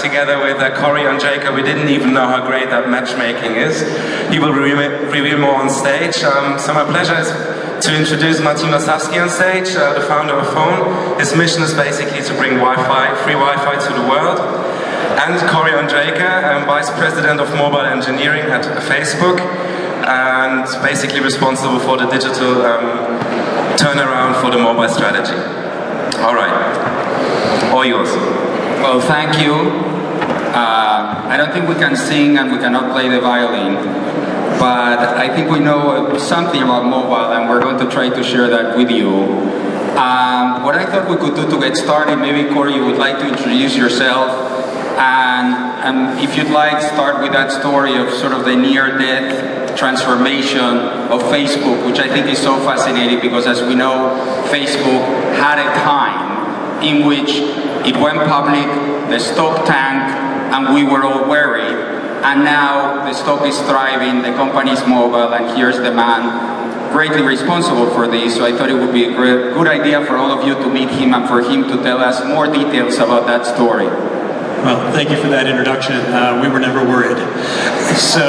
together with Corey and Jacob. We didn't even know how great that matchmaking is. He will reveal more on stage. So my pleasure is to introduce Martin Varsavsky on stage, the founder of Phone. His mission is basically to bring free Wi-Fi to the world. And Corey Andrejka, Vice President of Mobile Engineering at Facebook, and basically responsible for the digital turnaround for the mobile strategy. All right, all yours. Well, thank you. I don't think we can sing and we cannot play the violin, but I think we know something about mobile, and we're going to try to share that with you. What I thought we could do to get started, maybe Corey, you would like to introduce yourself, and if you'd like, start with that story of sort of the near-death transformation of Facebook, which I think is so fascinating because, as we know, Facebook had a time in which it went public, the stock tanked, and we were all worried, and now the stock is thriving, the company is mobile, and here's the man greatly responsible for this. So I thought it would be a good idea for all of you to meet him and for him to tell us more details about that story. Well, thank you for that introduction. We were never worried. So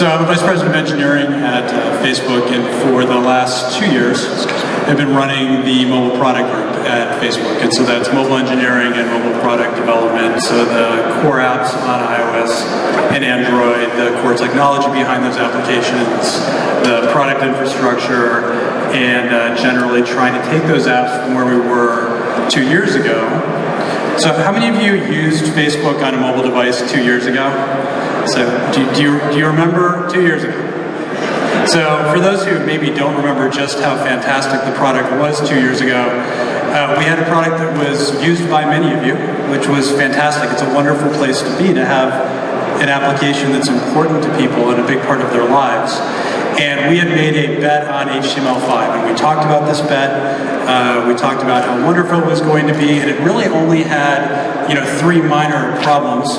I'm Vice President of Engineering at Facebook, and for the last 2 years, I've been running the mobile product group at Facebook. And so that's mobile engineering and mobile product development. So the core apps on iOS and Android, the core technology behind those applications, the product infrastructure, and generally trying to take those apps from where we were 2 years ago. So how many of you used Facebook on a mobile device 2 years ago? So do you remember 2 years ago? So for those who maybe don't remember just how fantastic the product was 2 years ago, we had a product that was used by many of you, which was fantastic. It's a wonderful place to be, to have an application that's important to people and a big part of their lives. And we had made a bet on HTML5, and we talked about this bet. We talked about how wonderful it was going to be, and it really only had, 3 minor problems.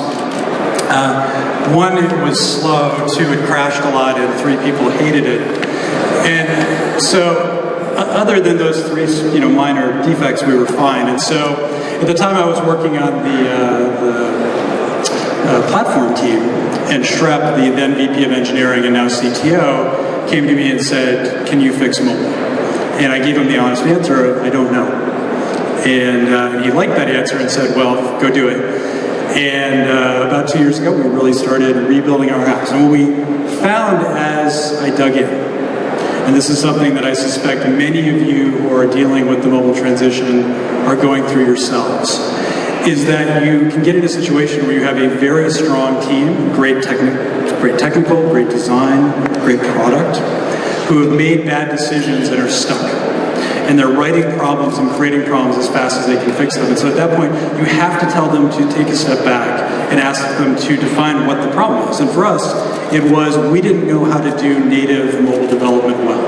One, it was slow. 2, it crashed a lot, and 3, people hated it. And so, other than those 3, minor defects, we were fine. And so, at the time, I was working on the platform team, and Shrep, the then VP of Engineering and now CTO, came to me and said, "Can you fix mobile?" And I gave him the honest answer of, "I don't know." And he liked that answer and said, "Well, go do it." And about 2 years ago, we really started rebuilding our apps. And what we found as I dug in, and this is something that I suspect many of you who are dealing with the mobile transition are going through yourselves, is that you can get in a situation where you have a very strong team, great technical, great design, great product, who have made bad decisions and are stuck. And they're writing problems and creating problems as fast as they can fix them. And so at that point, you have to tell them to take a step back and ask them to define what the problem is. And for us, it was we didn't know how to do native mobile development well.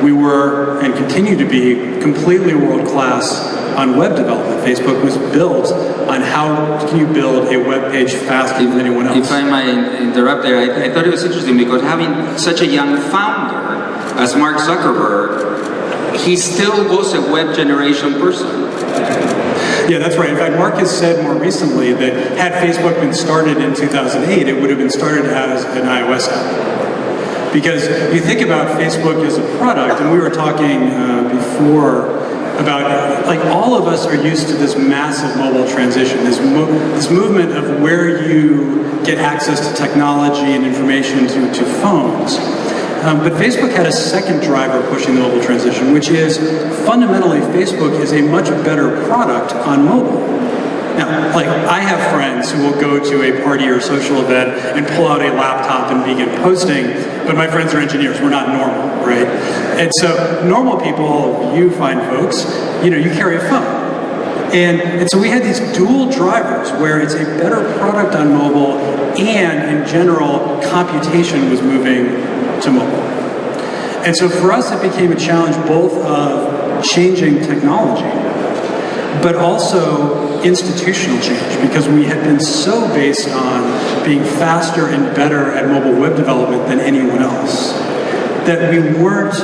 We were, and continue to be, completely world-class on web development. Facebook was built on how can you build a web page faster than anyone else. If I might interrupt there, I thought it was interesting because having such a young founder as Mark Zuckerberg, he still was a web generation person. Yeah, that's right. In fact, Mark has said more recently that had Facebook been started in 2008, it would have been started as an iOS app. Because you think about Facebook as a product, and we were talking before about, like, all of us are used to this massive mobile transition, this movement of where you get access to technology and information to phones. But Facebook had a second driver pushing the mobile transition, which is fundamentally Facebook is a much better product on mobile. Now, like, I have friends who will go to a party or social event and pull out a laptop and begin posting, but my friends are engineers. We're not normal, right? And so normal people, you fine folks, you carry a phone. And so we had these dual drivers where it's a better product on mobile, and in general, computation was moving to mobile. And so for us, it became a challenge both of changing technology, but also institutional change, because we had been so based on being faster and better at mobile web development than anyone else, that we weren't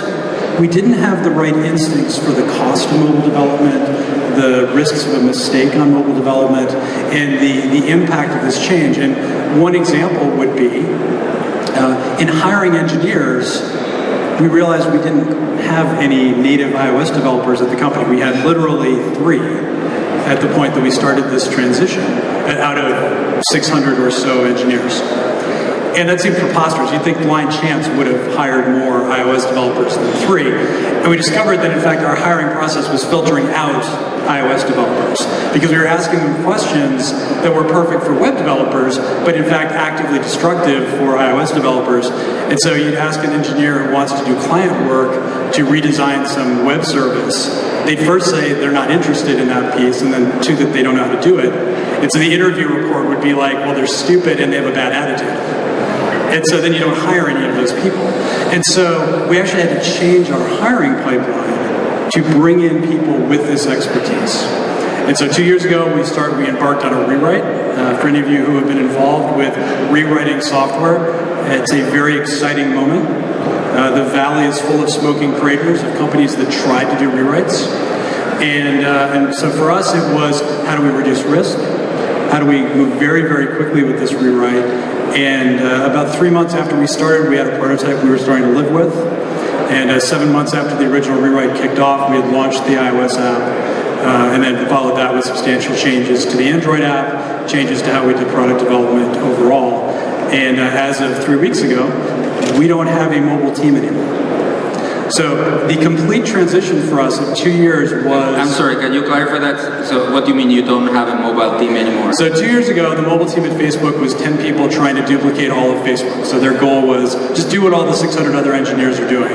we didn't have the right instincts for the cost of mobile development, the risks of a mistake on mobile development, and the impact of this change. And one example would be, in hiring engineers, we realized we didn't have any native iOS developers at the company. We had literally 3 at the point that we started this transition, out of 600 or so engineers. And that seemed preposterous. You'd think blind chance would have hired more iOS developers than 3. And we discovered that, in fact, our hiring process was filtering out iOS developers because we were asking them questions that were perfect for web developers, but in fact actively destructive for iOS developers. And so you'd ask an engineer who wants to do client work to redesign some web service. They'd first say they're not interested in that piece, and then 2, that they don't know how to do it. And so the interview report would be like, well, they're stupid and they have a bad attitude. And so then you don't hire any of those people. And so we actually had to change our hiring pipeline to bring in people with this expertise. And so 2 years ago, we embarked on a rewrite. For any of you who have been involved with rewriting software, it's a very exciting moment. The valley is full of smoking craters of companies that tried to do rewrites. And so for us, it was, how do we reduce risk? How do we move very, very quickly with this rewrite? And about 3 months after we started, we had a prototype we were starting to live with. And 7 months after the original rewrite kicked off, we had launched the iOS app. And then followed that with substantial changes to the Android app, changes to how we did product development overall. And as of 3 weeks ago, we don't have a mobile team anymore. So the complete transition for us in 2 years was... I'm sorry, can you clarify that? So what do you mean you don't have a mobile team anymore? So 2 years ago, the mobile team at Facebook was 10 people trying to duplicate all of Facebook. So their goal was just do what all the 600 other engineers are doing.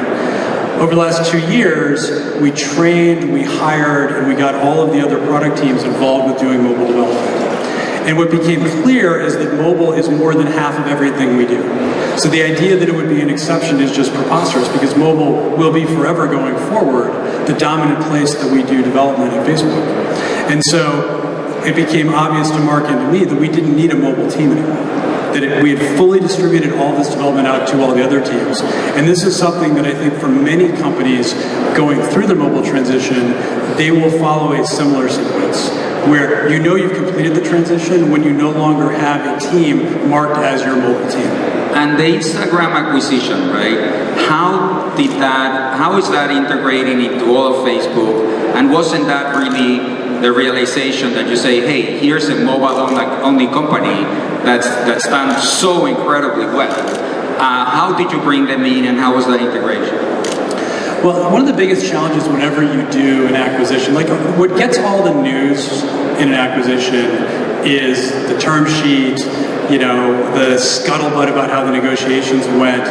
Over the last 2 years, we trained, we hired, and we got all of the other product teams involved with doing mobile development. And what became clear is that mobile is more than half of everything we do. So the idea that it would be an exception is just preposterous because mobile will be forever going forward the dominant place that we do development at Facebook. And so it became obvious to Mark and to me that we didn't need a mobile team anymore. That we had fully distributed all this development out to all the other teams. And this is something that I think for many companies going through the mobile transition, they will follow a similar sequence, where you know you've completed the transition when you no longer have a team marked as your mobile team. And the Instagram acquisition, right? How is that integrating into all of Facebook? And wasn't that really the realization that you say, hey, here's a mobile-only company that's done so incredibly well. How did you bring them in, and how was that integration? Well, one of the biggest challenges whenever you do an acquisition, like what gets all the news in an acquisition is the term sheet, you know, the scuttlebutt about how the negotiations went.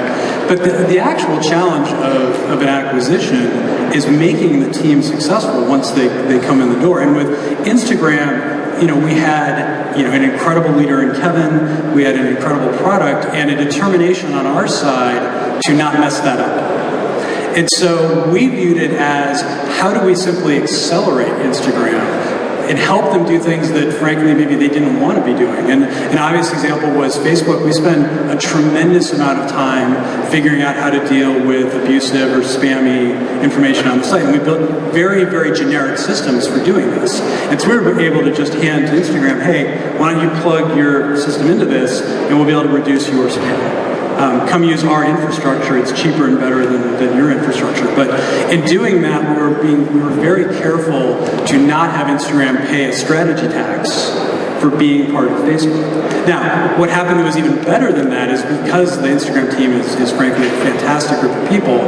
But the actual challenge of an acquisition is making the team successful once they come in the door. And with Instagram, you know, we had, you know, an incredible leader in Kevin, we had an incredible product, and a determination on our side to not mess that up. And so we viewed it as, how do we simply accelerate Instagram and help them do things that, frankly, maybe they didn't want to be doing. And an obvious example was Facebook. We spent a tremendous amount of time figuring out how to deal with abusive or spammy information on the site. And we built very, very generic systems for doing this. And so we were able to just hand to Instagram, hey, why don't you plug your system into this, and we'll be able to reduce your spam. Come use our infrastructure, it's cheaper and better than your infrastructure. But in doing that, we were very careful to not have Instagram pay a strategy tax for being part of Facebook. Now, what happened that was even better than that is because the Instagram team is frankly a fantastic group of people,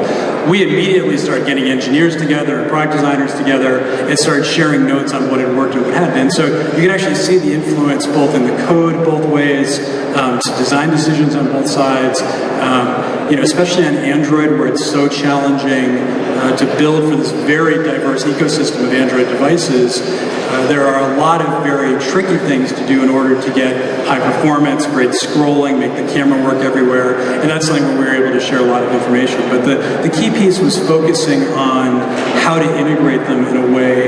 we immediately started getting engineers together and product designers together and started sharing notes on what had worked and what hadn't. And so you can actually see the influence both in the code, both ways, to design decisions on both sides, you know, especially on Android where it's so challenging to build for this very diverse ecosystem of Android devices. There are a lot of very tricky things to do in order to get high performance, great scrolling, make the camera work everywhere, and that's something where we were able to share a lot of information. But the key piece was focusing on how to integrate them in a way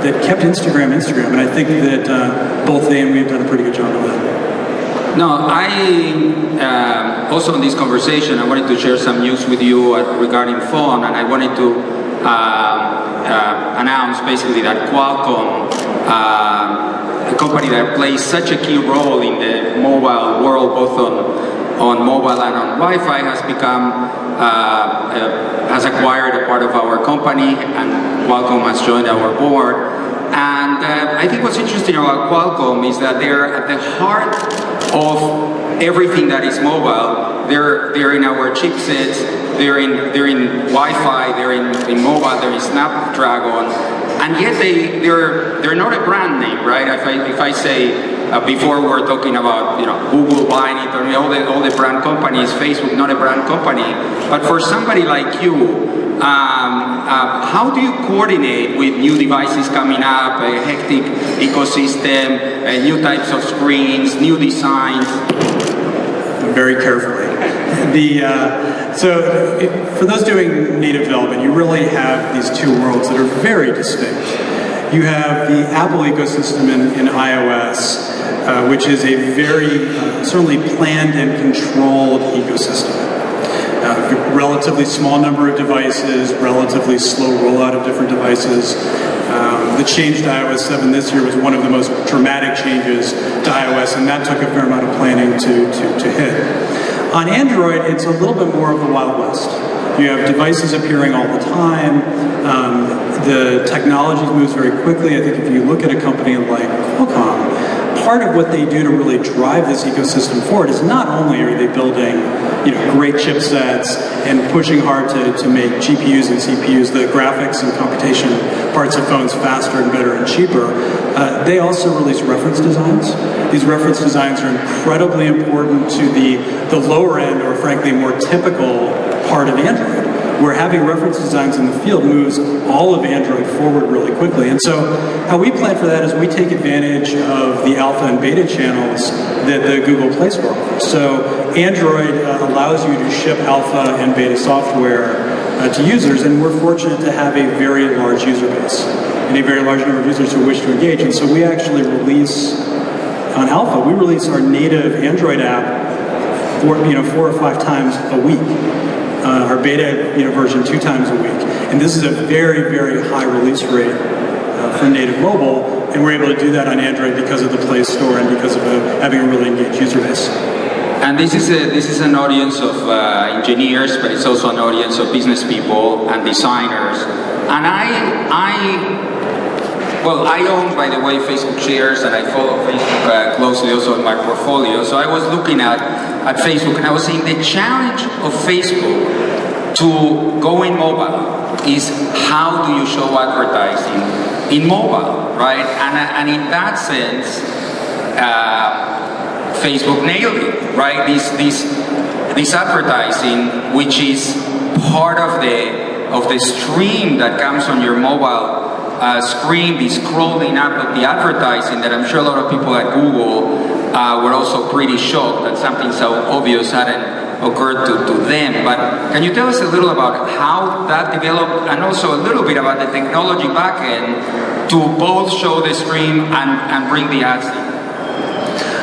that kept Instagram, and I think that both they and we have done a pretty good job of that. No, I also in this conversation, I wanted to share some news with you regarding phone, and I wanted to announce basically that Qualcomm, a company that plays such a key role in the mobile world, both on mobile and on Wi-Fi, has become has acquired a part of our company, and Qualcomm has joined our board. And I think what's interesting about Qualcomm is that they're at the heart of everything that is mobile. They're in our chipsets, they're in Wi-Fi, they're in mobile, they're in Snapdragon, and yet they're not a brand name, right? If I say before we're talking about Google buying it, or all the brand companies, Facebook not a brand company, but for somebody like you, how do you coordinate with new devices coming up, a hectic ecosystem, new types of screens, new designs? Very carefully. For those doing native development, you really have these two worlds that are very distinct. You have the Apple ecosystem in iOS, which is a very certainly planned and controlled ecosystem. Relatively small number of devices, relatively slow rollout of different devices. The change to iOS 7 this year was one of the most dramatic changes to iOS, and that took a fair amount of planning to hit. On Android, it's a little bit more of the Wild West. You have devices appearing all the time. The technology moves very quickly. I think if you look at a company like Qualcomm, part of what they do to really drive this ecosystem forward is not only are they building great chipsets and pushing hard to make GPUs and CPUs, the graphics and computation parts of phones faster and better and cheaper, they also release reference designs. These reference designs are incredibly important to the lower end, or frankly more typical part of Android, where having reference designs in the field moves all of Android forward really quickly. And so how we plan for that is we take advantage of the alpha and beta channels that the Google Play Store offers. So Android allows you to ship alpha and beta software to users, and we're fortunate to have a very large user base and a very large number of users who wish to engage. And so we actually release, on alpha, we release our native Android app 4 or 5 times a week. Our beta version 2 times a week. And this is a very, very high release rate for native mobile, and we're able to do that on Android because of the Play Store and because of having a really engaged user base. And this is an audience of engineers, but it's also an audience of business people and designers. And I own, by the way, Facebook shares, and I follow Facebook closely also in my portfolio. So I was looking at Facebook, and I was saying the challenge of Facebook to go in mobile is how do you show advertising in mobile, right? And in that sense, Facebook nailed it, right? This advertising, which is part of the stream that comes on your mobile screen, the scrolling up of the advertising, that I'm sure a lot of people at Google were also pretty shocked that something so obvious hadn't occurred to them. But can you tell us a little about how that developed, and also a little bit about the technology backend to both show the stream and bring the ads in?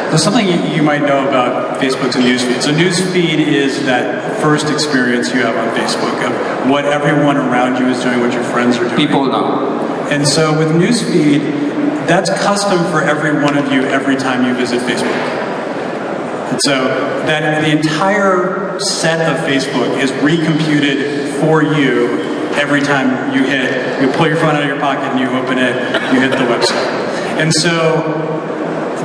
There's something you might know about Facebook's newsfeed. So newsfeed is that first experience you have on Facebook of what everyone around you is doing, what your friends are doing. People know. And so with newsfeed, that's custom for every one of you every time you visit Facebook. And so that the entire set of Facebook is recomputed for you every time you pull your phone out of your pocket and you open it, you hit the website. And so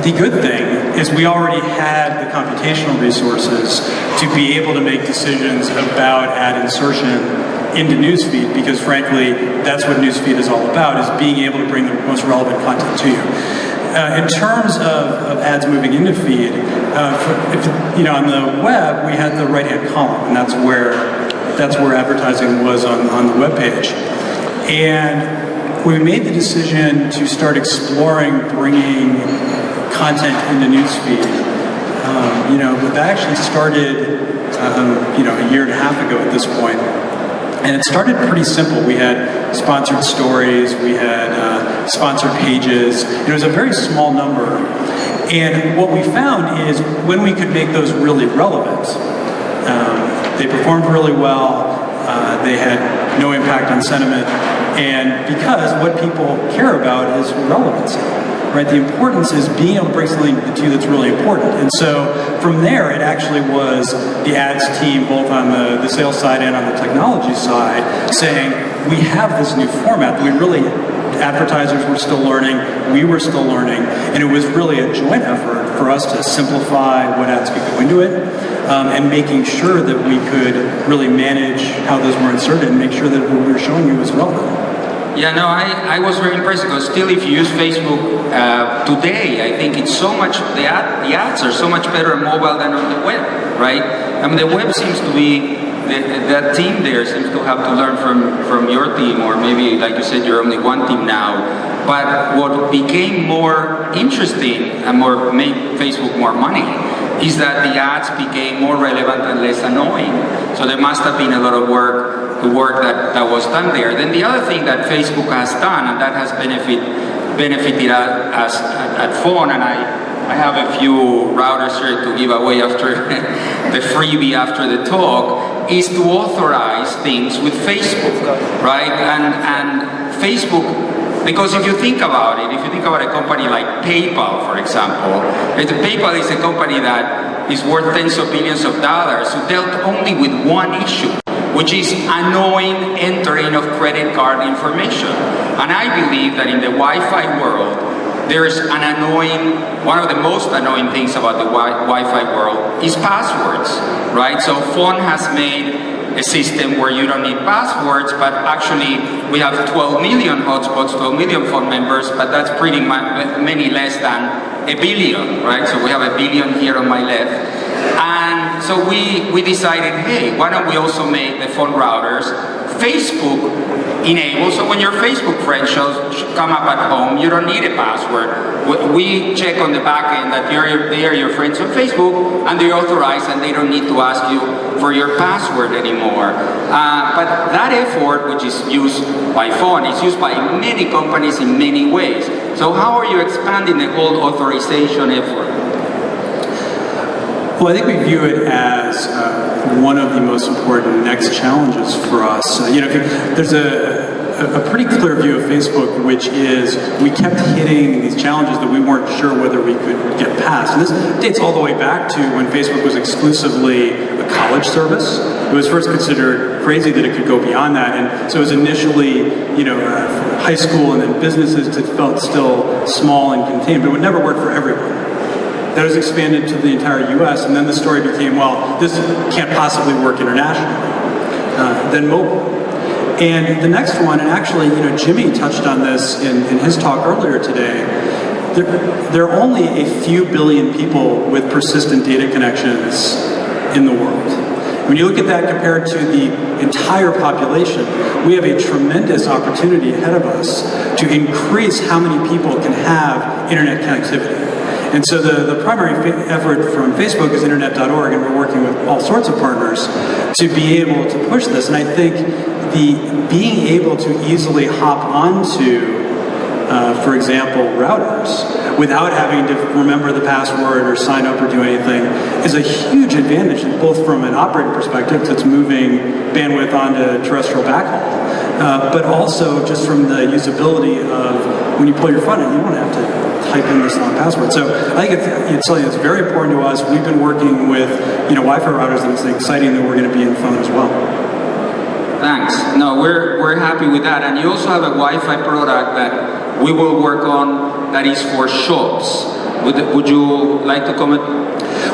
the good thing is we already had the computational resources to be able to make decisions about ad insertion into newsfeed, because frankly, that's what newsfeed is all about, is being able to bring the most relevant content to you. In terms of ads moving into feed, on the web, we had the right-hand column, and that's where advertising was on the web page. And we made the decision to start exploring bringing content into newsfeed. That actually started, a year and a half ago at this point. And it started pretty simple. We had sponsored stories, we had sponsored pages. It was a very small number. And what we found is when we could make those really relevant, they performed really well, they had no impact on sentiment, and because what people care about is relevancy, right? The importance is being able to bring something to you that's really important. And so from there, it actually was the ads team, both on the sales side and on the technology side, saying, we have this new format that we really, advertisers were still learning, we were still learning, and it was really a joint effort for us to simplify what ads could go into it, and making sure that we could really manage how those were inserted and make sure that what we were showing you was relevant. Yeah, no, I was very impressed because still if you use Facebook today, I think it's so much, the ads are so much better on mobile than on the web, right? I mean, the web seems to be, that team there seems to have to learn from your team, or maybe, like you said, you're only one team now. But what became more interesting and made Facebook more money is that the ads became more relevant and less annoying. So there must have been a lot of work, the work that was done there. Then the other thing that Facebook has done, and that has benefited us at Phone, and I have a few routers here to give away after the freebie after the talk, is to authorize things with Facebook, right? And Facebook, because if you think about it, if you think about a company like PayPal, for example, PayPal is a company that is worth tens of billions of dollars, who dealt only with one issue, which is annoying entering of credit card information. And I believe that in the Wi-Fi world, there's an annoying, one of the most annoying things about the Wi-Fi world is passwords, right? So Phone has made a system where you don't need passwords, but actually we have 12 million hotspots, 12 million phone members, but that's pretty many less than a billion, right? So we have a billion here on my left. And so we decided, hey, why don't we also make the phone routers Facebook enabled, so when your Facebook friends come up at home, you don't need a password. We check on the back end that they are your friends on Facebook, and they're authorized, and they don't need to ask you for your password anymore. But that effort, which is used by Phone, is used by many companies in many ways. So how are you expanding the whole authorization effort? Well, I think we view it as one of the most important next challenges for us. There's a pretty clear view of Facebook, which is we kept hitting these challenges that we weren't sure whether we could get past. And this dates all the way back to when Facebook was exclusively a college service. It was first considered crazy that it could go beyond that, and so it was initially, high school and then businesses that felt still small and contained, but it would never work for everyone. That was expanded to the entire US, and then the story became, well, this can't possibly work internationally. Then mobile. And the next one, and actually, Jimmy touched on this in his talk earlier today, there are only a few billion people with persistent data connections in the world. When you look at that compared to the entire population, we have a tremendous opportunity ahead of us to increase how many people can have internet connectivity. And so the primary effort from Facebook is internet.org, and we're working with all sorts of partners to be able to push this. And I think being able to easily hop onto, for example, routers, without having to remember the password or sign up or do anything, is a huge advantage, both from an operator perspective, because it's moving bandwidth onto terrestrial backhaul, but also just from the usability of when you pull your phone in, you don't have to type in this long password. So I think it's something that's very important to us. We've been working with Wi-Fi routers, and it's exciting that we're going to be in Phone as well. Thanks. No, we're happy with that. And you also have a Wi-Fi product that we will work on that is for shops. Would you like to comment?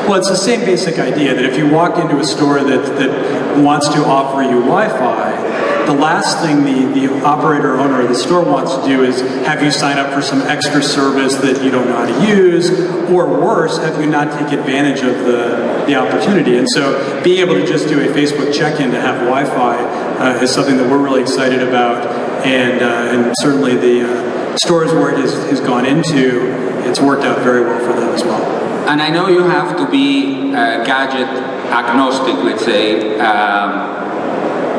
Well, it's the same basic idea that if you walk into a store that wants to offer you Wi-Fi, the last thing the operator, owner of the store wants to do is have you sign up for some extra service that you don't know how to use, or worse, have you not take advantage of the opportunity. And so being able to just do a Facebook check-in to have Wi-Fi is something that we're really excited about, and certainly the stores where it has gone into, it's worked out very well for them as well. And I know you have to be gadget agnostic, let's say,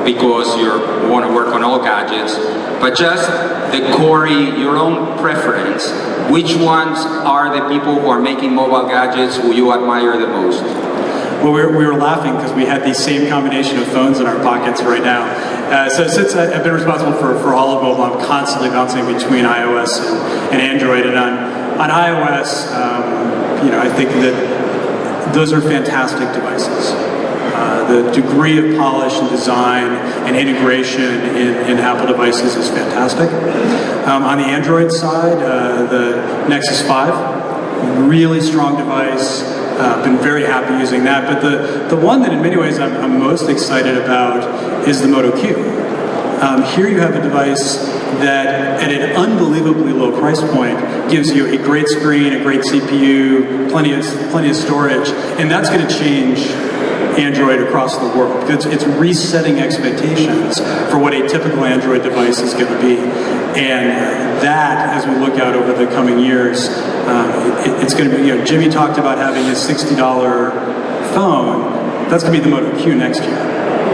because you want to work on all gadgets, but just the core, your own preference. which ones are the people who are making mobile gadgets who you admire the most? Well, we were laughing because we had the same combination of phones in our pockets right now. So since I've been responsible for all of mobile, I'm constantly bouncing between iOS and Android. And on iOS, I think that those are fantastic devices. The degree of polish and design and integration in Apple devices is fantastic. On the Android side, the Nexus 5, really strong device. Been very happy using that, but the one that in many ways I'm most excited about is the Moto Q. Here you have a device that at an unbelievably low price point gives you a great screen, a great CPU, plenty of storage, and that's going to change Android across the world. It's resetting expectations for what a typical Android device is going to be. And that, as we look out over the coming years, it's going to be, Jimmy talked about having a $60 phone. That's going to be the Moto Q next year.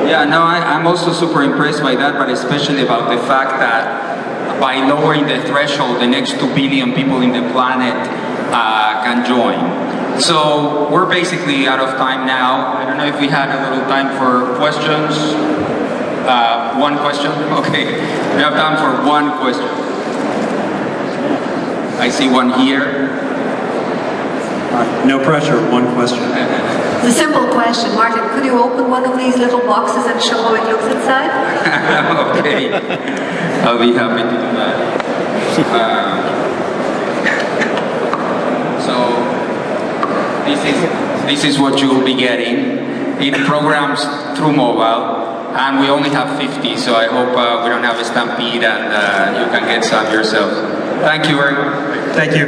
Yeah, no, I'm also super impressed by that, but especially about the fact that by lowering the threshold, the next 2 billion people in the planet can join. So we're basically out of time now. I don't know if we had a little time for questions. One question? Okay. We have time for one question. I see one here. No pressure, one question. It's a simple question. Martin, could you open one of these little boxes and show how it looks inside? Okay. I'll be happy to do that. So this is what you will be getting. It programs through mobile, and we only have 50, so I hope we don't have a stampede and you can get some yourself. Thank you very much. Thank you.